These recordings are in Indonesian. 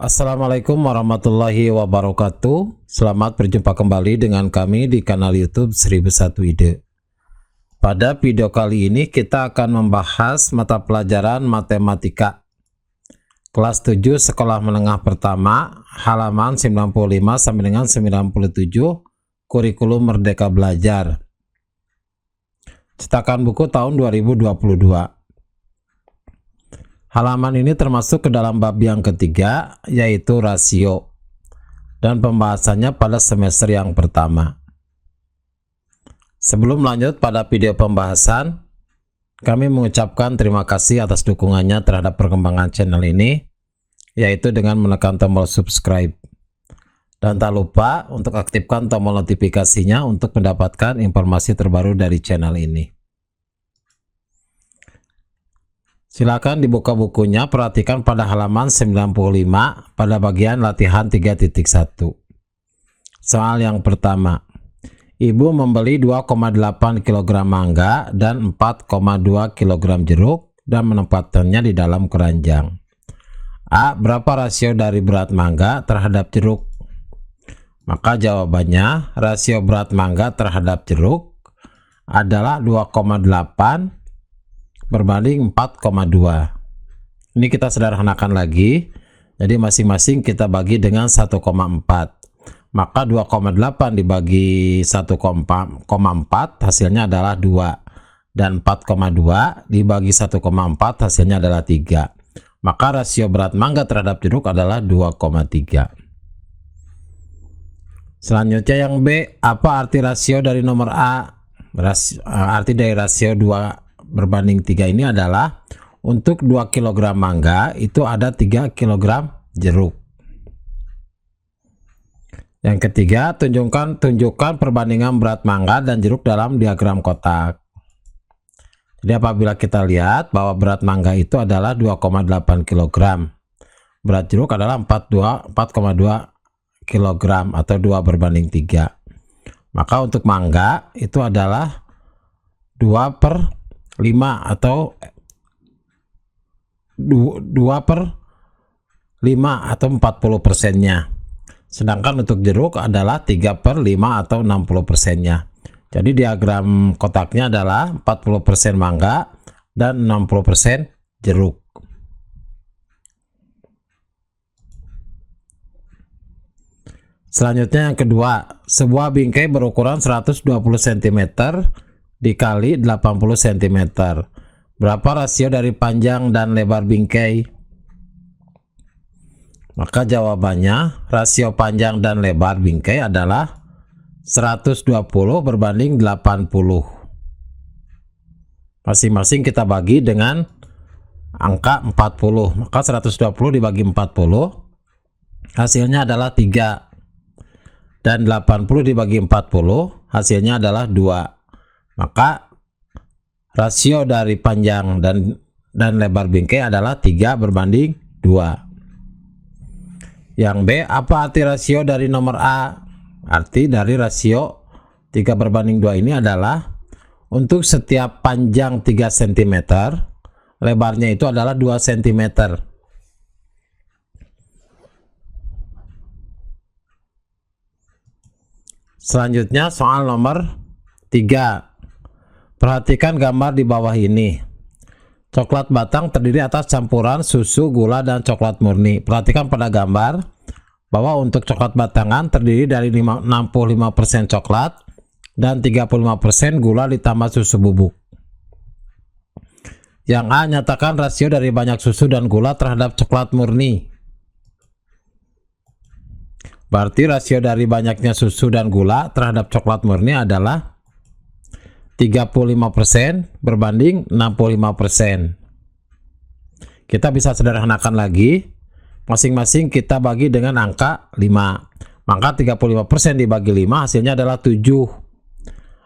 Assalamualaikum warahmatullahi wabarakatuh. Selamat berjumpa kembali dengan kami di kanal YouTube 1001 Ide. Pada video kali ini kita akan membahas mata pelajaran matematika kelas 7 sekolah menengah pertama, halaman 95 sampai dengan 97, kurikulum Merdeka Belajar. Cetakan buku tahun 2022. Halaman ini termasuk ke dalam bab yang ketiga, yaitu rasio, dan pembahasannya pada semester yang pertama. Sebelum lanjut pada video pembahasan, kami mengucapkan terima kasih atas dukungannya terhadap perkembangan channel ini, yaitu dengan menekan tombol subscribe. Dan tak lupa untuk aktifkan tombol notifikasinya untuk mendapatkan informasi terbaru dari channel ini. Silakan dibuka bukunya, perhatikan pada halaman 95 pada bagian latihan 3.1. Soal yang pertama. Ibu membeli 2,8 kg mangga dan 4,2 kg jeruk dan menempatkannya di dalam keranjang. A. Berapa rasio dari berat mangga terhadap jeruk? Maka jawabannya rasio berat mangga terhadap jeruk adalah 2,8 berbanding 4,2. Ini kita sederhanakan lagi. Jadi masing-masing kita bagi dengan 1,4. Maka 2,8 dibagi 1,4 hasilnya adalah 2. Dan 4,2 dibagi 1,4 hasilnya adalah 3. Maka rasio berat mangga terhadap jeruk adalah 2,3. Selanjutnya yang B, apa arti rasio dari nomor A? Arti dari rasio 2 berbanding 3 ini adalah untuk 2 kg mangga itu ada 3 kg jeruk. Yang ketiga, tunjukkan perbandingan berat mangga dan jeruk dalam diagram kotak. Jadi apabila kita lihat bahwa berat mangga itu adalah 2,8 kg, berat jeruk adalah 4,2 kg atau 2 berbanding 3. Maka untuk mangga itu adalah 2/5 atau 2/5 atau 40%-nya. Sedangkan untuk jeruk adalah 3/5 atau 60%-nya. Jadi diagram kotaknya adalah 40% mangga dan 60% jeruk. Selanjutnya yang kedua, sebuah bingkai berukuran 120 cm dikali 80 cm. Berapa rasio dari panjang dan lebar bingkai? Maka jawabannya rasio panjang dan lebar bingkai adalah 120 berbanding 80. Masing-masing kita bagi dengan angka 40. Maka 120 dibagi 40 hasilnya adalah 3. Dan 80 dibagi 40 hasilnya adalah 2. Maka rasio dari panjang dan lebar bingkai adalah 3 berbanding 2. Yang B, apa arti rasio dari nomor A? Arti dari rasio 3 berbanding 2 ini adalah untuk setiap panjang 3 cm, lebarnya itu adalah 2 cm. Selanjutnya soal nomor 3. Perhatikan gambar di bawah ini. Coklat batang terdiri atas campuran susu, gula, dan coklat murni. Perhatikan pada gambar bahwa untuk coklat batangan terdiri dari 65% coklat dan 35% gula ditambah susu bubuk. Yang A, nyatakan rasio dari banyak susu dan gula terhadap coklat murni. Berarti rasio dari banyaknya susu dan gula terhadap coklat murni adalah 35% berbanding 65%. Kita bisa sederhanakan lagi. Masing-masing kita bagi dengan angka 5. Maka 35% dibagi 5 hasilnya adalah 7.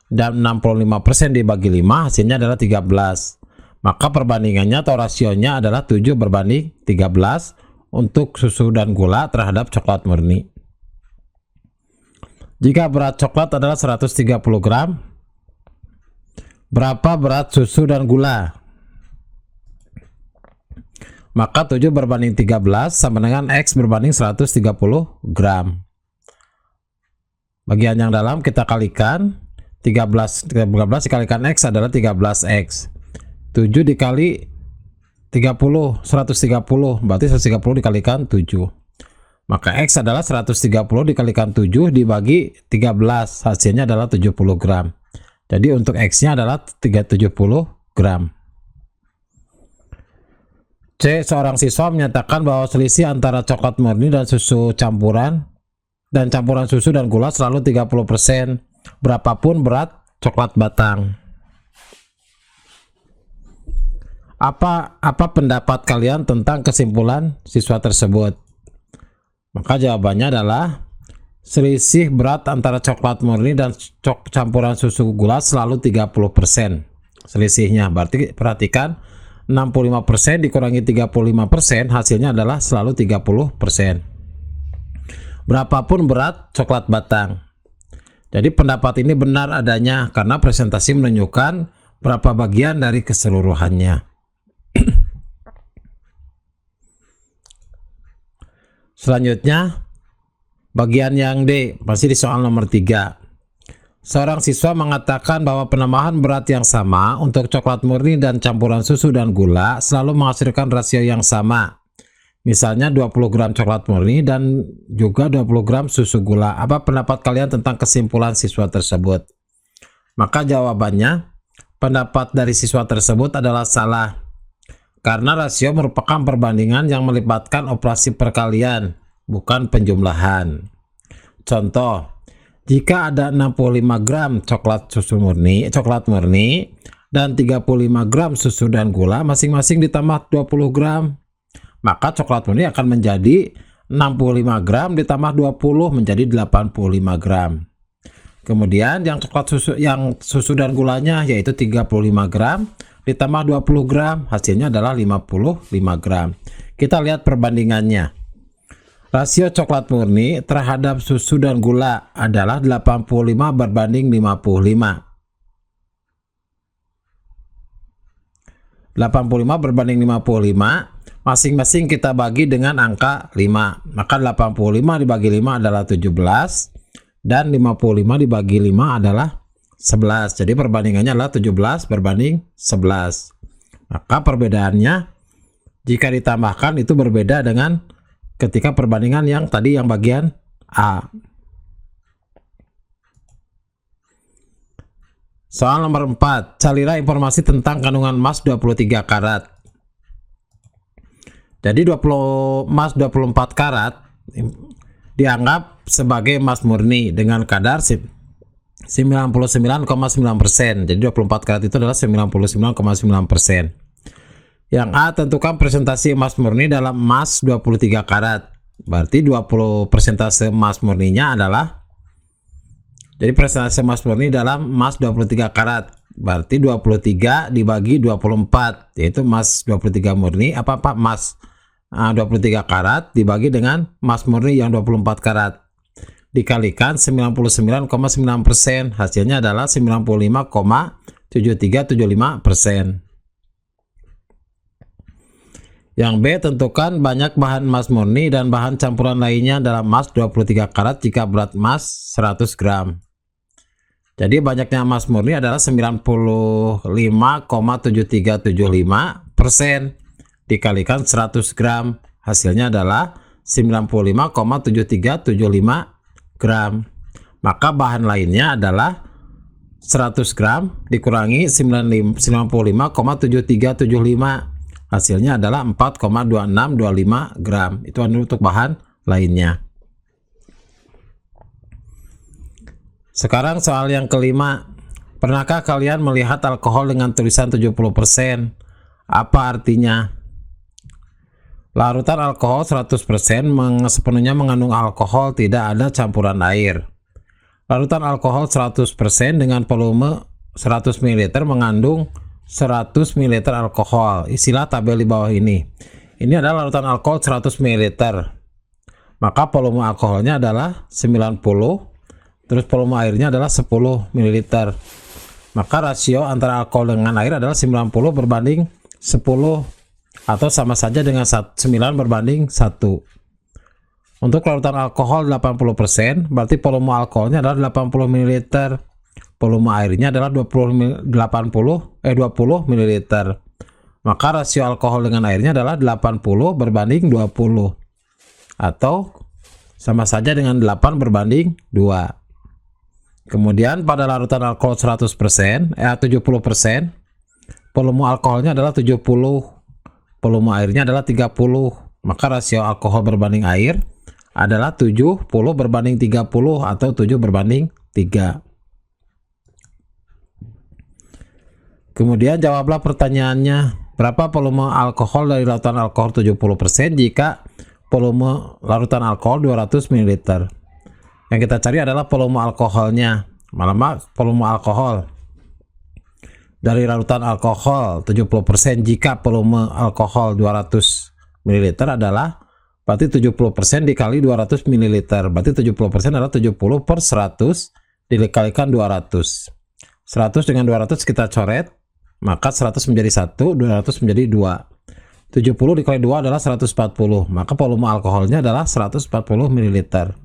Dan 65% dibagi 5 hasilnya adalah 13. Maka perbandingannya atau rasionya adalah 7 berbanding 13 untuk susu dan gula terhadap coklat murni. Jika berat coklat adalah 130 gram, berapa berat susu dan gula? Maka 7 berbanding 13 sama dengan X berbanding 130 gram. Bagian yang dalam kita kalikan, 13 dikalikan X adalah 13X. 7 dikali 30, 130, berarti 130 dikalikan 7. Maka X adalah 130 dikalikan 7 dibagi 13, hasilnya adalah 70 gram. Jadi untuk X-nya adalah 370 gram. C. Seorang siswa menyatakan bahwa selisih antara coklat murni dan susu campuran susu dan gula selalu 30%, berapapun berat coklat batang. Apa pendapat kalian tentang kesimpulan siswa tersebut? Maka jawabannya adalah selisih berat antara coklat murni dan campuran susu gula selalu 30% selisihnya. Berarti perhatikan, 65% dikurangi 35%, hasilnya adalah selalu 30%. Berapapun berat coklat batang. Jadi pendapat ini benar adanya karena presentasi menunjukkan berapa bagian dari keseluruhannya. Selanjutnya, bagian yang D, masih di soal nomor 3. Seorang siswa mengatakan bahwa penambahan berat yang sama untuk coklat murni dan campuran susu dan gula selalu menghasilkan rasio yang sama. Misalnya 20 gram coklat murni dan juga 20 gram susu gula. Apa pendapat kalian tentang kesimpulan siswa tersebut? Maka jawabannya, pendapat dari siswa tersebut adalah salah. Karena rasio merupakan perbandingan yang melibatkan operasi perkalian, bukan penjumlahan. Contoh, jika ada 65 gram coklat murni dan 35 gram susu dan gula masing-masing ditambah 20 gram, maka coklat murni akan menjadi 65 gram ditambah 20 menjadi 85 gram. Kemudian yang susu dan gulanya yaitu 35 gram ditambah 20 gram, hasilnya adalah 55 gram. Kita lihat perbandingannya. Rasio coklat murni terhadap susu dan gula adalah 85 berbanding 55. 85 berbanding 55, masing-masing kita bagi dengan angka 5. Maka 85 dibagi 5 adalah 17 dan 55 dibagi 5 adalah 11. Jadi perbandingannya adalah 17 berbanding 11. Maka perbedaannya jika ditambahkan itu berbeda dengan ketika perbandingan yang tadi yang bagian A. Soal nomor 4, carilah informasi tentang kandungan emas 23 karat. Jadi emas 24 karat dianggap sebagai emas murni dengan kadar 99,9%. Jadi 24 karat itu adalah 99,9%. Yang A, tentukan presentasi emas murni dalam emas 23 karat. Berarti 20 persentase emas murninya adalah, jadi presentase emas murni dalam emas 23 karat. Berarti 23 dibagi 24, yaitu emas 23 murni, emas 23 karat dibagi dengan emas murni yang 24 karat. Dikalikan 99,9%, hasilnya adalah 95,7375%. Yang B, tentukan banyak bahan emas murni dan bahan campuran lainnya dalam emas 23 karat jika berat emas 100 gram. Jadi banyaknya emas murni adalah 95,7375% dikalikan 100 gram. Hasilnya adalah 95,7375 gram. Maka bahan lainnya adalah 100 gram dikurangi 95,7375. Hasilnya adalah 4,2625 gram. Itu untuk bahan lainnya. Sekarang soal yang kelima. Pernahkah kalian melihat alkohol dengan tulisan 70%? Apa artinya? Larutan alkohol 100% sepenuhnya mengandung alkohol, tidak ada campuran air. Larutan alkohol 100% dengan volume 100 ml mengandung 100 ml alkohol. Isilah tabel di bawah ini. Ini adalah larutan alkohol 100 ml. Maka volume alkoholnya adalah 90, terus volume airnya adalah 10 ml. Maka rasio antara alkohol dengan air adalah 90 berbanding 10. atau sama saja dengan 9 berbanding 1. Untuk larutan alkohol 80%, berarti volume alkoholnya adalah 80 ml. Volume airnya adalah 20 ml. Maka rasio alkohol dengan airnya adalah 80 berbanding 20. Atau sama saja dengan 8 berbanding 2. Kemudian pada larutan alkohol 70%, volume alkoholnya adalah 70, volume airnya adalah 30. Maka rasio alkohol berbanding air adalah 70 berbanding 30 atau 7 berbanding 3. Kemudian jawablah pertanyaannya, berapa volume alkohol dari larutan alkohol 70% jika volume larutan alkohol 200 ml. Yang kita cari adalah volume alkoholnya. Volume alkohol dari larutan alkohol 70% jika volume alkohol 200 ml adalah berarti 70% dikali 200 ml. Berarti 70% adalah 70 per 100 dikalikan 200. 100 dengan 200 kita coret, maka 100 menjadi 1, 200 menjadi 2. 70 dikali 2 adalah 140. Maka volume alkoholnya adalah 140 ml.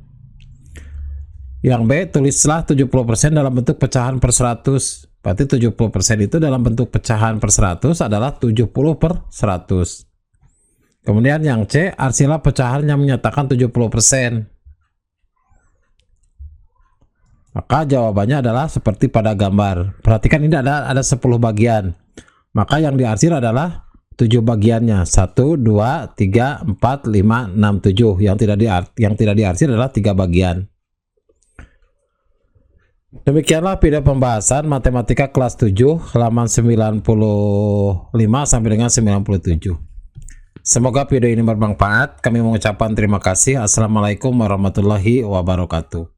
Yang B, tulislah 70% dalam bentuk pecahan per 100. Berarti 70% itu dalam bentuk pecahan per 100 adalah 70 per 100. Kemudian yang C, arsilah pecahan yang menyatakan 70%. Maka jawabannya adalah seperti pada gambar. Perhatikan ini ada 10 bagian. Maka yang diarsir adalah 7 bagiannya. 1, 2, 3, 4, 5, 6, 7. Yang tidak diarsir adalah 3 bagian. Demikianlah video pembahasan matematika kelas 7 halaman 95 sampai dengan 97. Semoga video ini bermanfaat. Kami mengucapkan terima kasih. Assalamualaikum warahmatullahi wabarakatuh.